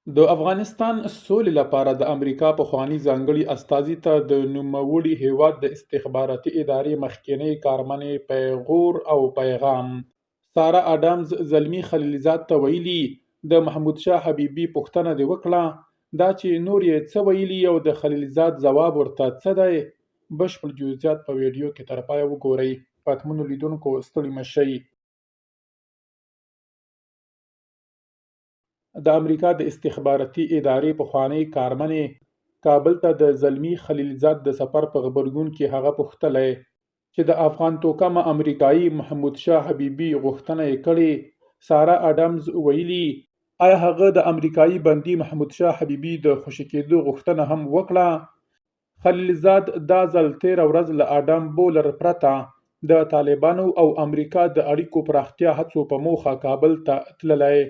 د افغانستان سولې لپاره د امریکا پخواني ځانګړي استازي ته د نوموړي هیواد د استخباراتي ادارې مخکنۍ کارمنې پیغور او پیغام. سارا اډمز زلمي خلیلزاد ته ویلي د محمود شاه حبیبي پوښتنه دې وکړه دا چې نور یې څه ویلي او د خلیلزاد ځواب ورته څه دی. بشپړ جزئیات په ویډیو کې تر پایه وګورئ. پاتمنو لیدونکو ستړي مه شئ. د امریکا د استخباراتي ادارې پخوانۍ کارمنې کابل ته د زلمي خلیلزاد د سفر په غبرګون کې هغه پوښتلی چې د افغان توکمه امریکایي محمود شاه حبیبي غوښتنه یې کړې. سارا اډمز ویلي آیا هغه د امریکایي بندي محمود شاه حبیبي د خوشي کېدو غوښتنه هم وکړه؟ خلیلزاد دا ځل تېره ورځ له اډم بولر پرته د طالبانو او امریکا د اړیکو پراختیا هڅو په موخه کابل ته تللی.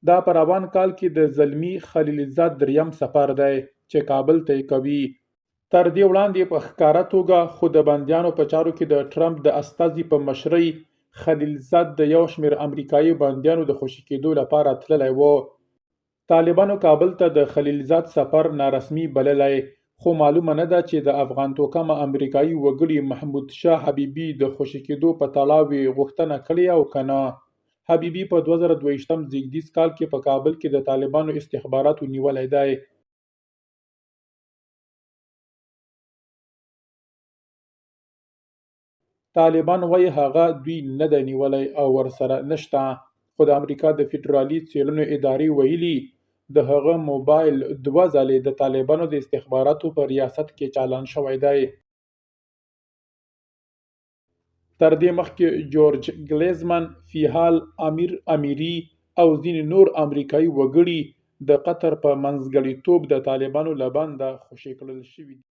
دا په روان کال کې د زلمي خلیلزاد دریم سفر دی چې کابل ته یې کوي. تر دې وړاندې په ښکاره توګه خو د بندیانو په چارو کې د ټرمپ د استازي په مشرۍ خلیلزاد د یو شمېر امریکایي بندیانو د خوشي کېدو لپاره تللی و. طالبانو کابل ته د خلیلزاد سفر نارسمي بللی خو معلومه نه ده چې د افغان توکمه امریکایي وګړي محمود شاه حبیبي د خوشي کېدو په تړاو یې غوښتنه کړې او که نه. حبیبي په 2022 زیږدیز کال کې په کابل کې د طالبانو استخباراتو نیولی دی. طالبان وایي هغه دوی نه دی نیولی او ورسره نشته، خو د امریکا د فدرالي څېړنو ادارې ویلي د هغه موبایل 2 ځلې د طالبانو د استخباراتو په ریاست کې چالان شوی دی. تر دې مخکې جورج ګلیزمن، فیحال امیر امیري او ځینې نور امریکایي وګړي د قطر په منځګړیتوب د طالبانو له بنده خوشي کړل شوي دي.